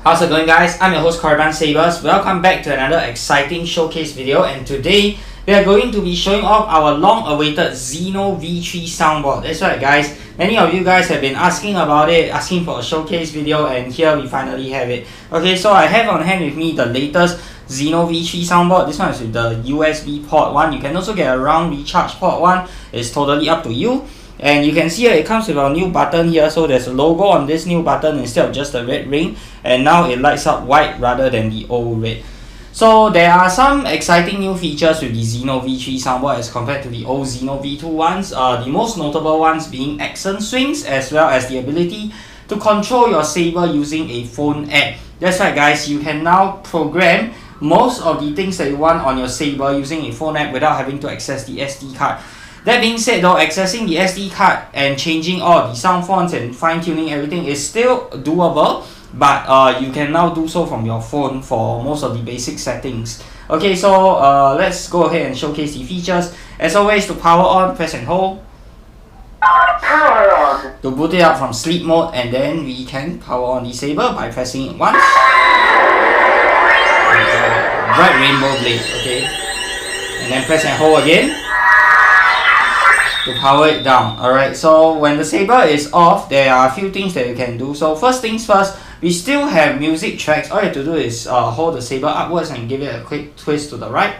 How's it going, guys? I'm your host Sabers. Welcome back to another exciting showcase video, and today we are going to be showing off our long-awaited Xeno3 soundboard. That's right, guys. Many of you guys have been asking about it, asking for a showcase video, and here we finally have it. Okay, so I have on hand with me the latest Xeno3 soundboard. This one is with the USB port one. You can also get a round recharge port one. It's totally up to you. And you can see here it comes with a new button here, so there's a logo on this new button instead of just the red ring, and now it lights up white rather than the old red. So there are some exciting new features with the Xeno3 soundboard as compared to the old Xeno V2 ones. The most notable ones being accent swings, as well as the ability to control your saber using a phone app. That's right, guys, you can now program most of the things that you want on your saber using a phone app without having to access the SD card. That being said though, accessing the SD card and changing all the sound fonts and fine-tuning everything is still doable, but you can now do so from your phone for most of the basic settings. Okay, so let's go ahead and showcase the features. As always, to power on, press and hold. Power on. To boot it up from sleep mode, and then we can power on the saber by pressing it once. Bright rainbow blade, okay. And then press and hold again to power it down. Alright, so when the saber is off, there are a few things that you can do. So first things first, we still have music tracks. All you have to do is hold the saber upwards and give it a quick twist to the right.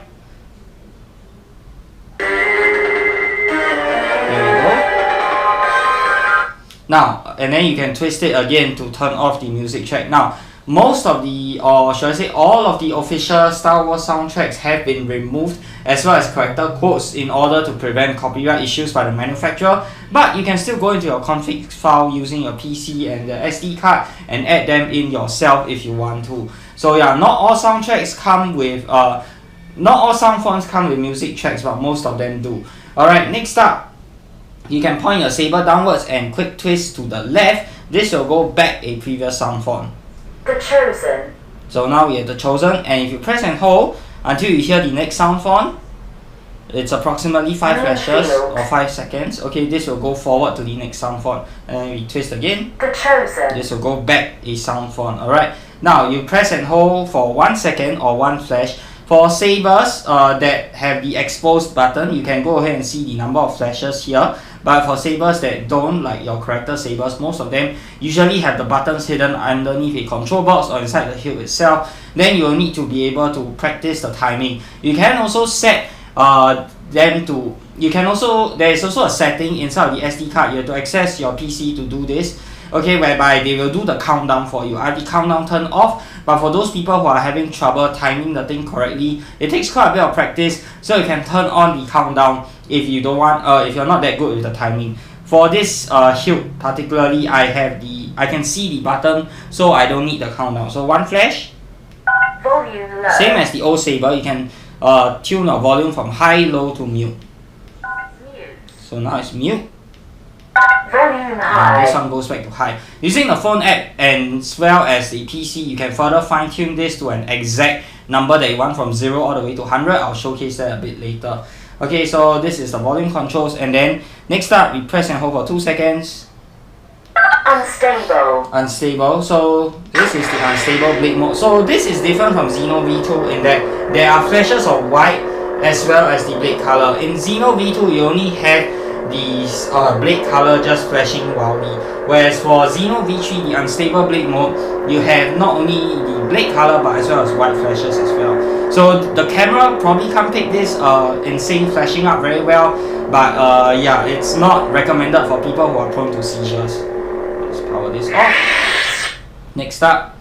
There we go. Now, and then you can twist it again to turn off the music track. Now, most of the, or should I say all of the official Star Wars soundtracks have been removed, as well as character quotes, in order to prevent copyright issues by the manufacturer. But you can still go into your config file using your PC and the SD card and add them in yourself if you want to. So yeah, not all soundtracks come with, not all sound fonts come with music tracks, but most of them do. Alright, next up, you can point your saber downwards and quick twist to the left. This will go back a previous sound font. The Chosen. So now we have the Chosen, and if you press and hold until you hear the next sound font, it's approximately 5 flashes or 5 seconds. Okay, this will go forward to the next sound font, and then we twist again. The Chosen. This will go back a sound font. Alright, now you press and hold for 1 second or 1 flash. For sabers that have the exposed button, you can go ahead and see the number of flashes here. But for sabers that don't, like your character sabers, most of them usually have the buttons hidden underneath a control box or inside the hilt itself. Then you will need to be able to practice the timing. You can also set them to, there is also a setting inside of the SD card. You have to access your PC to do this. Okay, whereby they will do the countdown for you. I have the countdown turned off, but for those people who are having trouble timing the thing correctly, it takes quite a bit of practice, so you can turn on the countdown if you don't want, if you're not that good with the timing. For this hilt particularly, I can see the button, so I don't need the countdown. So 1 flash. Volume low. Same as the old saber, you can tune your volume from high, low to mute. Mute. So now it's mute. Volume And high. this one goes back to high. Using the phone app and as well as the PC, you can further fine-tune this to an exact number that you want from 0 all the way to 100. I'll showcase that a bit later. Okay, so this is the volume controls, and then next up, we press and hold for 2 seconds. Unstable. Unstable. So this is the unstable blade mode. So this is different from Xeno V2 in that there are flashes of white as well as the blade color. In Xeno V2, you only have the blade color just flashing wildly, whereas for Xeno V3, the unstable blade mode, you have not only the blade color but as well as white flashes as well. So the camera probably can't pick this insane flashing up very well, but yeah, it's not recommended for people who are prone to seizures. Let's power this off. Next up,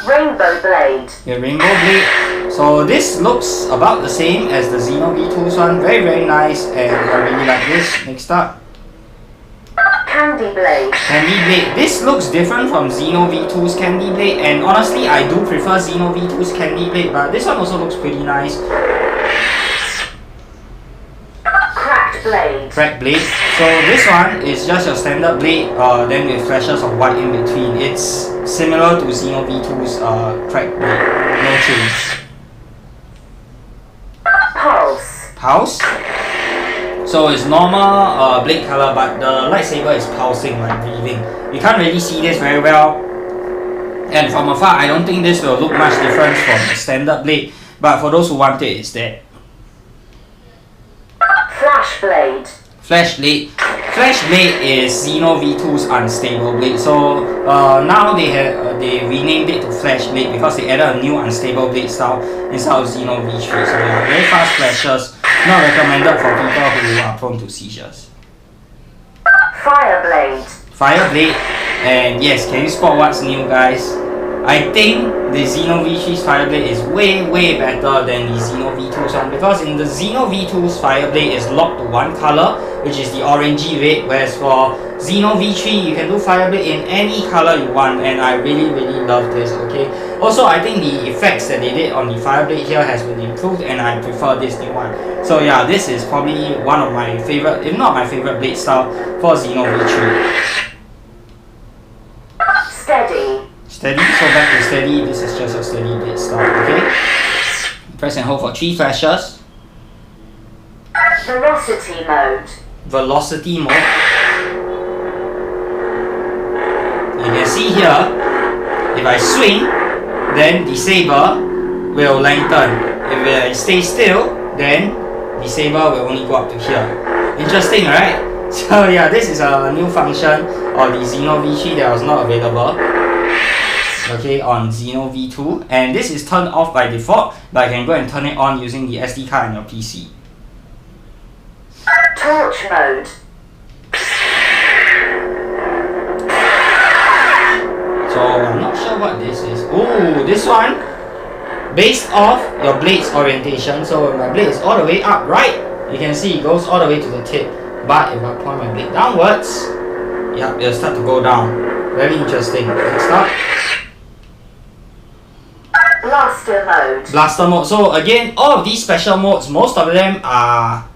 Rainbow blade. the rainbow blade. So this looks about the same as the Xeno V2's one. Very nice, and I really like this. Next up, Candy blade. Candy blade. This looks different from Xeno V2's Candy blade, and honestly I do prefer Xeno V2's Candy blade, but this one also looks pretty nice. Cracked blade. Cracked blade. So this one is just your standard blade, then with flashes of white in between. It's similar to Xeno V2's cracked blade. No change. Pulse. Pulse. So it's normal blade color, but the lightsaber is pulsing like breathing. You can't really see this very well And from afar, I don't think this will look much different from the standard blade, but for those who want it, it's there. Flash blade. Flash blade. Flash blade is Xeno V2's unstable blade. So now they renamed it to Flash blade because they added a new unstable blade style instead of Xeno V3. So yeah, very fast flashes, not recommended for people who are prone to seizures. Fire blade. Fire blade, and yes, can you spot what's new, guys? I think the Xeno V3's Fire Blade is way better than the Xeno V2's one, because in the Xeno V2's Fire Blade is locked to one color, which is the orangey red, whereas for Xeno V3 you can do Fire Blade in any color you want, and I really love this, okay? Also, I think the effects that they did on the Fire Blade here has been improved, and I prefer this new one. So yeah, this is probably one of my favorite, if not my favorite blade style for Xeno V3. Steady. Steady, so back to steady, this is just a steady blade style, okay? Press and hold for 3 flashes. Velocity mode. Velocity mode. You can see here, if I swing, then the saber will lengthen. If I stay still, then the saber will only go up to here. Interesting, right? So yeah, this is a new function of the Xeno V3 that was not available, okay, on Xeno V2, and this is turned off by default, but I can go and turn it on using the SD card on your PC. Torch mode. So I'm not sure what this is. Ooh, this one, based off your blade's orientation. So when my blade is all the way up, right, you can see it goes all the way to the tip. But if I point my blade downwards, yeah, it'll start to go down. Very interesting. Next up. Blaster mode. Blaster mode. So again, all of these special modes, most of them are,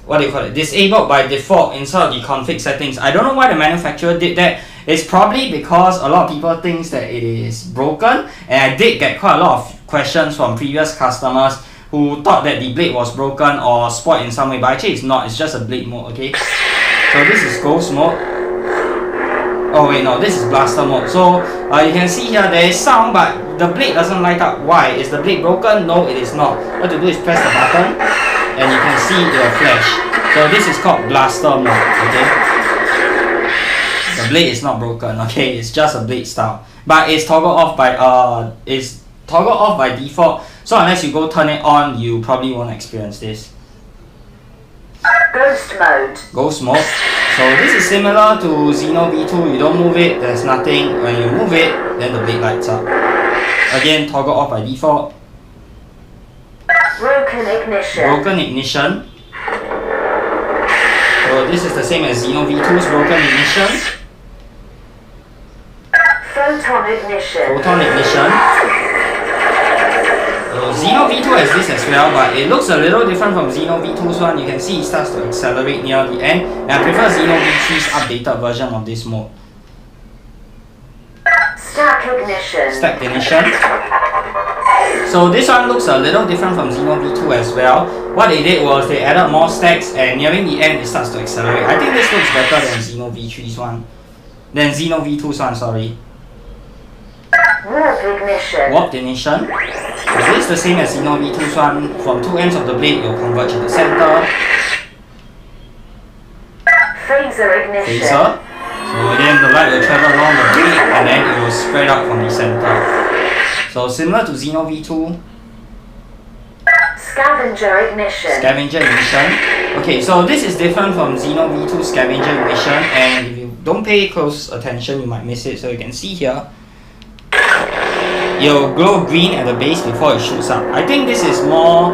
what do you call it, disabled by default inside the config settings. I don't know why the manufacturer did that. It's probably because a lot of people think that it is broken, and I did get quite a lot of questions from previous customers who thought that the blade was broken or spoiled in some way, but actually it's not, it's just a blade mode, okay? So this is ghost mode. Oh wait, no, this is blaster mode. So you can see here there is sound, but the blade doesn't light up. Why? Is the blade broken? No, it is not. What to do is press the button and you can see it will flash. So this is called blaster mode, okay? The blade is not broken, okay? It's just a blade style. But it's toggled off by default. So unless you go turn it on, you probably won't experience this. Ghost mode. Ghost mode. So this is similar to Xeno V2. You don't move it, there's nothing. When you move it, then the blade lights up. Again, toggle off by default. Broken ignition. Broken ignition. So this is the same as Xeno V2's broken ignition. Photon ignition. Photon ignition. Xeno V2 has this as well, but it looks a little different from Xeno V2's one. You can see it starts to accelerate near the end, and I prefer Xeno V3's updated version of this mode. Stack ignition. Stack ignition. So this one looks a little different from Xeno V2 as well. What they did was they added more stacks, and nearing the end it starts to accelerate. I think this looks better than Xeno V3's one. Than Xeno V2's one, sorry. Warp ignition. Warp ignition. So this is the same as Xeno V2's one. From two ends of the blade, it will converge at the center. Phaser ignition. Phaser. So then the light will travel along the blade and then it will spread out from the center. So similar to Xeno V2. Scavenger ignition. Scavenger ignition. Okay, so this is different from Xeno V2 scavenger ignition, and if you don't pay close attention, you might miss it. So you can see here, it'll glow green at the base before it shoots up. I think this is more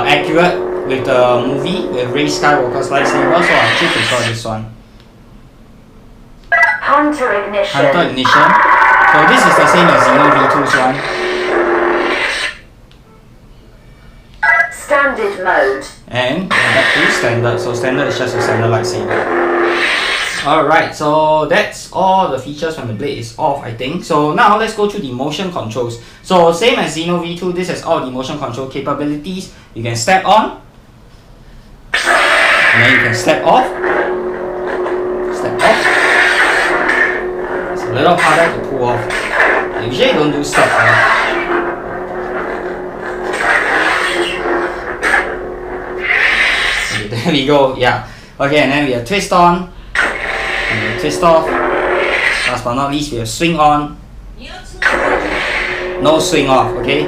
accurate with the movie with Rey Skywalker's lightsaber, so I actually prefer this one. Hunter ignition. Hunter ignition. So this is the same as Xeno V2's one. Standard mode. And back to standard. So standard is just a standard lightsaber. Alright, so that's all the features when the blade is off, I think. So now let's go through the motion controls. So same as Xeno V2, this has all the motion control capabilities. You can step on, and then you can step off. Step off. It's a little harder to pull off. Usually don't do step, right? Okay, there we go, yeah. Okay, and then we have twist on, and we have twist off. Last but not least, we have swing on. No swing off, okay?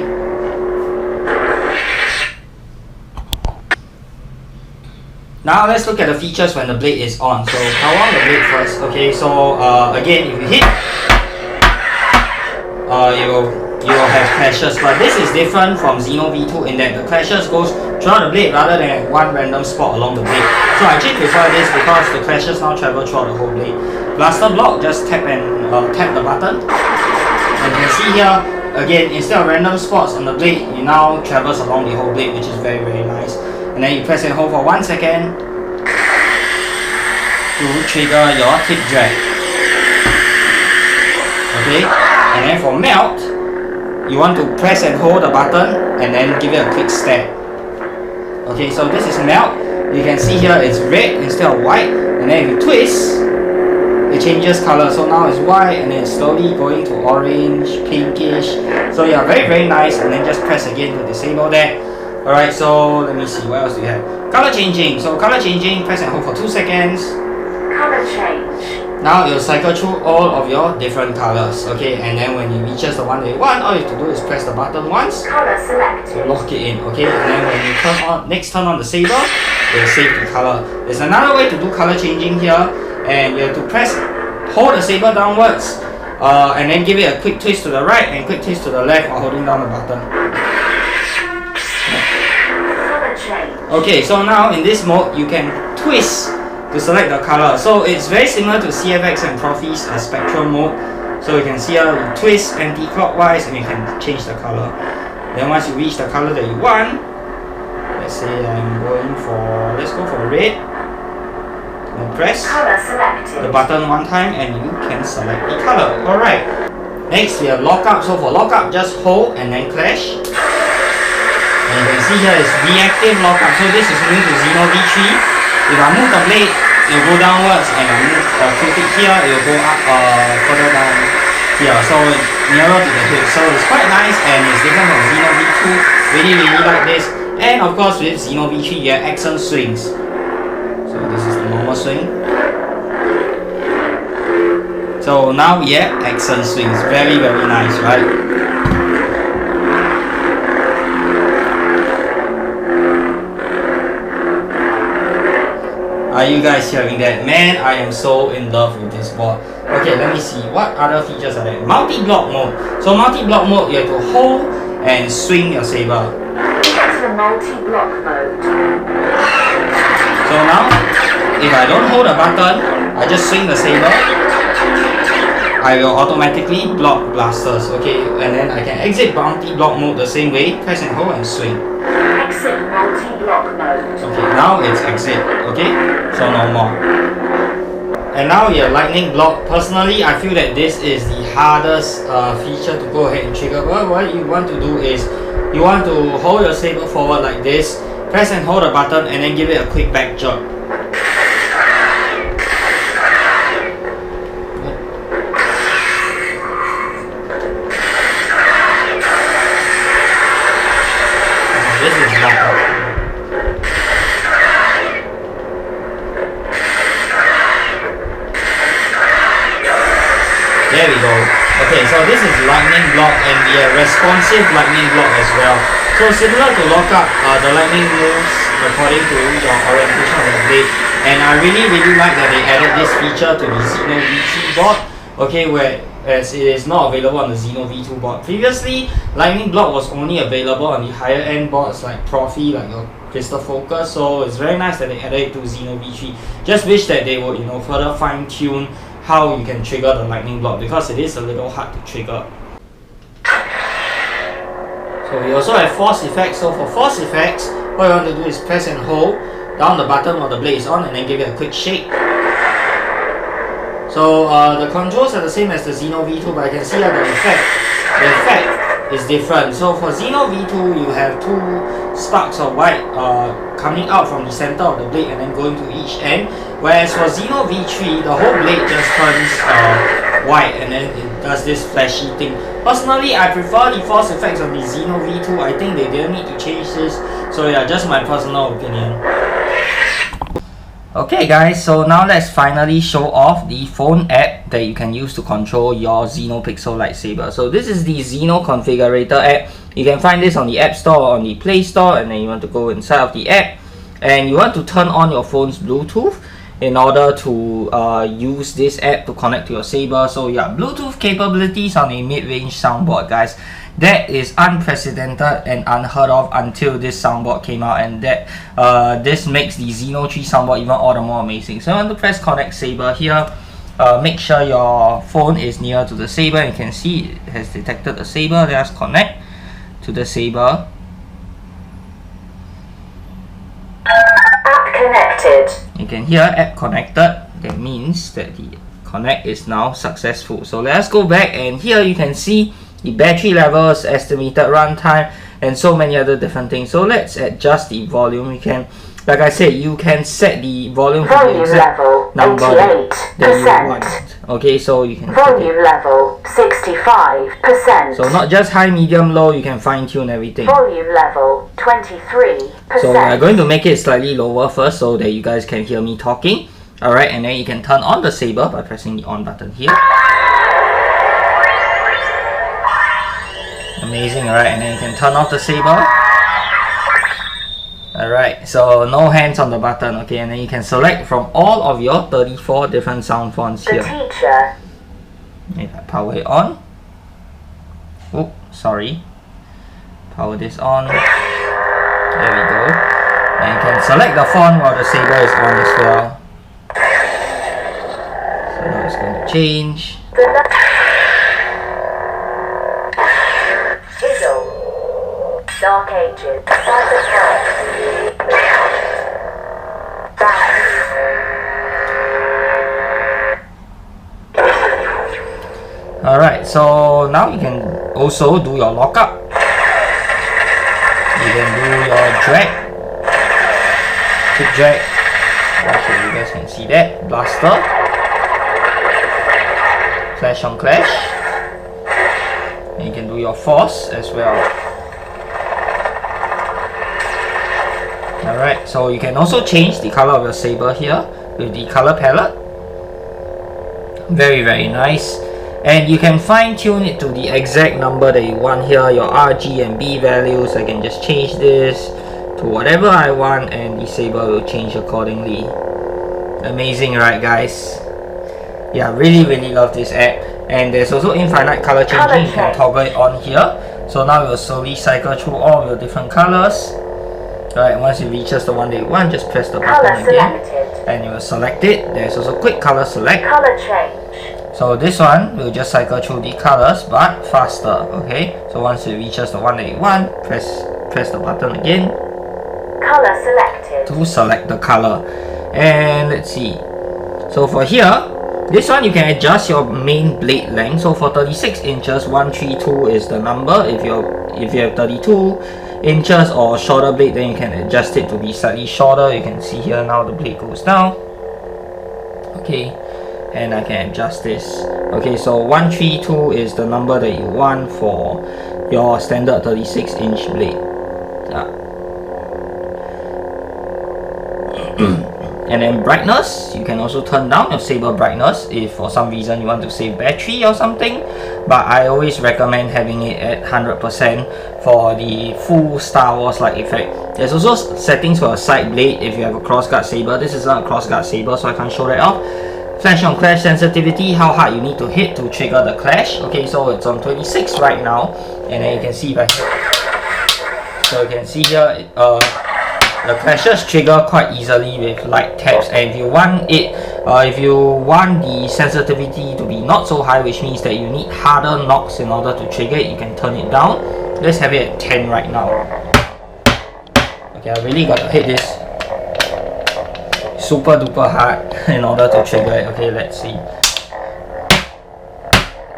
Now let's look at the features when the blade is on. So power on the blade first. Okay, so again, if you hit, you will have clashes, but this is different from Xeno V2 in that the clashes goes throughout the blade rather than at one random spot along the blade. So I actually prefer this because the clashes now travel throughout the whole blade. Blaster block, just tap the button. And you can see here, again, instead of random spots on the blade, it now travels along the whole blade, which is very, very nice. And then you press and hold for 1 second to trigger your tick drag. Okay, and then for melt, you want to press and hold the button and then give it a quick stab. Okay, so this is melt. You can see here it's red instead of white, and then if you twist, it changes color. So now it's white and then it's slowly going to orange, pinkish. So yeah, very, very nice. And then just press again to disable that. Alright, so let me see, what else do we have? Color changing. So color changing, press and hold for 2 seconds. Color change. Now it'll cycle through all of your different colors. Okay, and then when it reaches the one that you want, all you have to do is press the button once Color selected. to lock it in. Okay, and then when you turn on the saber, it will save the color. There's another way to do color changing here, and you have to hold the saber downwards, and then give it a quick twist to the right and quick twist to the left while holding down the button. Okay, so now in this mode, you can twist to select the color. So it's very similar to CFX and Profi's Spectrum mode. So you can see here, you twist anti-clockwise and you can change the color. Then once you reach the color that you want, let's say let's go for red. And press the button 1 time and you can select the color. Alright. Next we have lockup. So for lockup, just hold and then clash. And you can see here is reactive lockup. So this is new to Xeno V3. If I move the blade, it will go downwards, and I move click it here, it will go up further down here. So it's nearer to the hip. So it's quite nice and it's different from Xeno V2. Really, really like this. And of course with Xeno V3 you have accent swings. So this is the normal swing. So now we have accent swings. Very, very nice, right? Are you guys hearing that? Man, I am so in love with this board. Okay, let me see. What other features are there? Multi-block mode. So multi-block mode, you have to hold and swing your saber. That's the multi-block mode. So now, if I don't hold the button, I just swing the saber, I will automatically block blasters. Okay, and then I can exit multi-block mode the same way. Press and hold and swing. Exit multi-block mode. Okay, now it's exit, okay? So no more. And now your lightning block. Personally, I feel that this is the hardest feature to go ahead and trigger. Well, what you want to do is, you want to hold your saber forward like this, press and hold the button, and then give it a quick back jerk. This is lockup. There we go. Okay, so this is lightning block and the responsive lightning block as well. So similar to lockup, the lightning moves according to your orientation of the blade. And I really, really like that they added this feature to the Xeno V3 board. Okay, whereas it is not available on the Xeno V2 board. Previously, lightning block was only available on the higher end boards like Profi, like your Crystal Focus. So it's very nice that they added it to Xeno V3. Just wish that they would, further fine tune how you can trigger the lightning block, because it is a little hard to trigger. So we also have force effects. So for force effects, what you want to do is press and hold down the button while the blade is on and then give it a quick shake. So the controls are the same as the Xeno V2, but I can see that the effect is different. So for Xeno V2, you have 2 sparks of white coming out from the center of the blade and then going to each end. Whereas for Xeno V3, the whole blade just turns white and then it does this flashy thing. Personally, I prefer the force effects of the Xeno V2. I think they didn't need to change this. So yeah, just my personal opinion. Okay guys, so now let's finally show off the phone app that you can use to control your Xeno Pixel lightsaber. So this is the Xeno Configurator app. You can find this on the App Store or on the Play Store, and then you want to go inside of the app and you want to turn on your phone's Bluetooth in order to use this app to connect to your saber. So yeah, Bluetooth capabilities on a mid-range soundboard, guys. That is unprecedented and unheard of until this soundboard came out, and that this makes the Xeno3 soundboard even all the more amazing. So I want to press connect saber here. Make sure your phone is near to the saber. You can see it has detected the saber. Let us connect to the saber. App connected. You can hear app connected. That means that the connect is now successful. So let us go back, and here you can see the battery levels, estimated runtime, and so many other different things. So let's adjust the volume. You can, like I said, you can set the volume to the exact number that you want. Okay, so you can volume level 65%. So not just high, medium, low, you can fine tune everything. Volume level 23%. So we're going to make it slightly lower first so that you guys can hear me talking. Alright, and then you can turn on the saber by pressing the on button here. Amazing, alright, and then you can turn off the saber. Alright, so no hands on the button, okay, and then you can select from all of your 34 different sound fonts here. The teacher. If I power it on. Oh, sorry. Power this on. There we go. And you can select the font while the saber is on as well. So now it's going to change. Dark Ages. Alright, so now you can also do your lockup. You can do your drag. Quick drag. Okay, you guys can see that. Blaster. Clash on clash. And you can do your force as well. Alright, so you can also change the color of your saber here with the color palette. Very, very nice. And you can fine tune it to the exact number that you want here, your R, G, and B values. I can just change this to whatever I want and the saber will change accordingly. Amazing, right guys? Yeah, really, really love this app. And there's also infinite color changing. You can toggle it on here. So now it will slowly cycle through all of your different colors. Alright, once it reaches the one that you want, just press the button again and you will select it. There's also quick color select. Color change. So this one will just cycle through the colors but faster. Okay, so once it reaches the one that you want, press the button again. Color selected. To select the color. And let's see. So for here, this one you can adjust your main blade length. So for 36 inches, 132 is the number. If you have 32 inches or shorter blade, then you can adjust it to be slightly shorter. You can see here now the blade goes down. Okay, and I can adjust this. Okay, so 132 is the number that you want for your standard 36 inch blade. And then brightness, you can also turn down your saber brightness if for some reason you want to save battery or something, but I always recommend having it at 100% for the full Star Wars like effect. There's also settings for a side blade if you have a crossguard saber. This is not a crossguard saber, so I can't show that off. Flash on clash sensitivity, how hard you need to hit to trigger the clash. Okay, so it's on 26 right now, and then you can see if I hit. So you can see here, the clashes trigger quite easily with light taps, and if you want the sensitivity to be not so high, which means that you need harder knocks in order to trigger it, you can turn it down. Let's have it at 10 right now. Okay, I really got to hit this super duper hard in order to trigger it. Okay, let's see.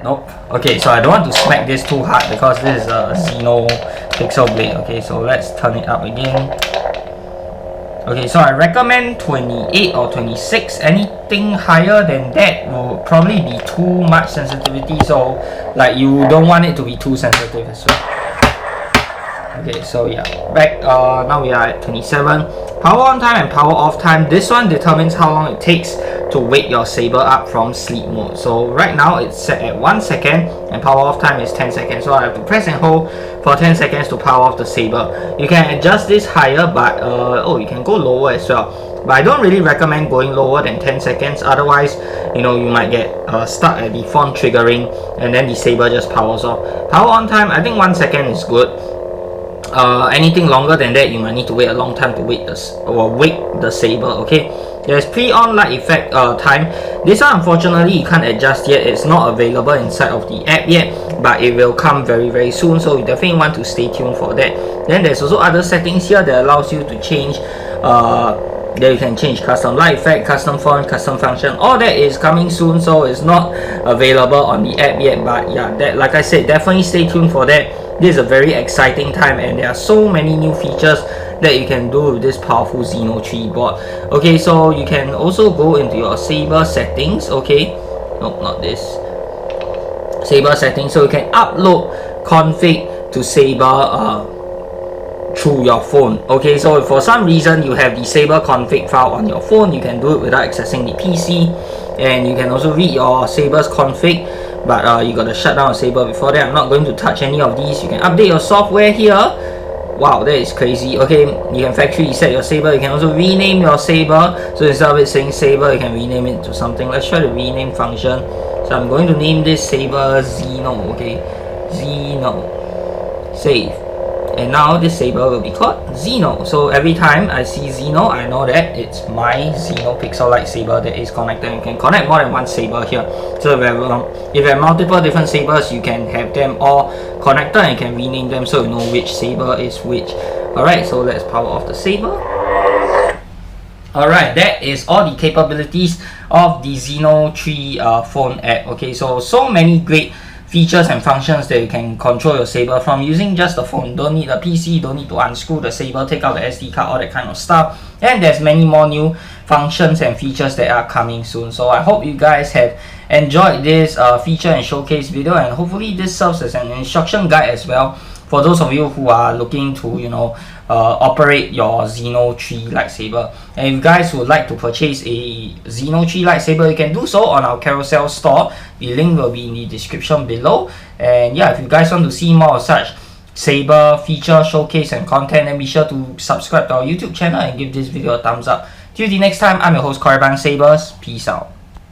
Nope. Okay, so I don't want to smack this too hard because this is a Xeno Pixel blade. Okay, so let's turn it up again. Okay, so I recommend 28 or 26. Anything higher than that will probably be too much sensitivity, so like you don't want it to be too sensitive as well. Okay, so yeah, back now we are at 27. Power on time and power off time. This one determines how long it takes to wake your saber up from sleep mode. So right now it's set at 1 second and power off time is 10 seconds. So I have to press and hold for 10 seconds to power off the saber. You can adjust this higher, but you can go lower as well. But I don't really recommend going lower than 10 seconds. Otherwise, you might get stuck at the font triggering and then the saber just powers off. Power on time, I think 1 second is good. Anything longer than that, you might need to wait a long time to wake the saber. Okay, there's pre-on light effect time. This one unfortunately you can't adjust yet. It's not available inside of the app yet, but it will come very soon, so you definitely want to stay tuned for that. Then there's also other settings here that allows you to change there you can change custom light effect, custom font, custom function. All that is coming soon, so it's not available on the app yet, but yeah, that, like I said, definitely stay tuned for that. This is a very exciting time and there are so many new features that you can do with this powerful Xeno3 board. Okay, so you can also go into your saber settings. Okay, nope, not this. Saber settings, so you can upload config to saber through your phone. Okay, so if for some reason you have the saber config file on your phone, you can do it without accessing the PC, and you can also read your saber's config, but you gotta shut down a saber before that. I'm not going to touch any of these. You can update your software here. Wow, that is crazy. Okay, you can factory reset your saber. You can also rename your saber, so instead of it saying saber, you can rename it to something. Let's try the rename function. So I'm going to name this saber Xeno. Okay, Xeno. Save. And now this saber will be called Xeno. So every time I see Xeno, I know that it's my Xeno Pixel lightsaber that is connected. You can connect more than one saber here. So if you have multiple different sabers, you can have them all connected and you can rename them so you know which saber is which. Alright, so let's power off the saber. Alright, that is all the capabilities of the Xeno3 phone app. Okay, so many great features and functions that you can control your saber from using just the phone. Don't need a PC, don't need to unscrew the saber, take out the SD card, all that kind of stuff. And there's many more new functions and features that are coming soon. So I hope you guys have enjoyed this feature and showcase video, and hopefully this serves as an instruction guide as well for those of you who are looking to operate your Xeno3 lightsaber. And if you guys would like to purchase a Xeno3 lightsaber, you can do so on our Carousel store. The link will be in the description below. And yeah, if you guys want to see more of such saber feature, showcase and content, then be sure to subscribe to our YouTube channel and give this video a thumbs up. Till the next time, I'm your host Sabers. Peace out.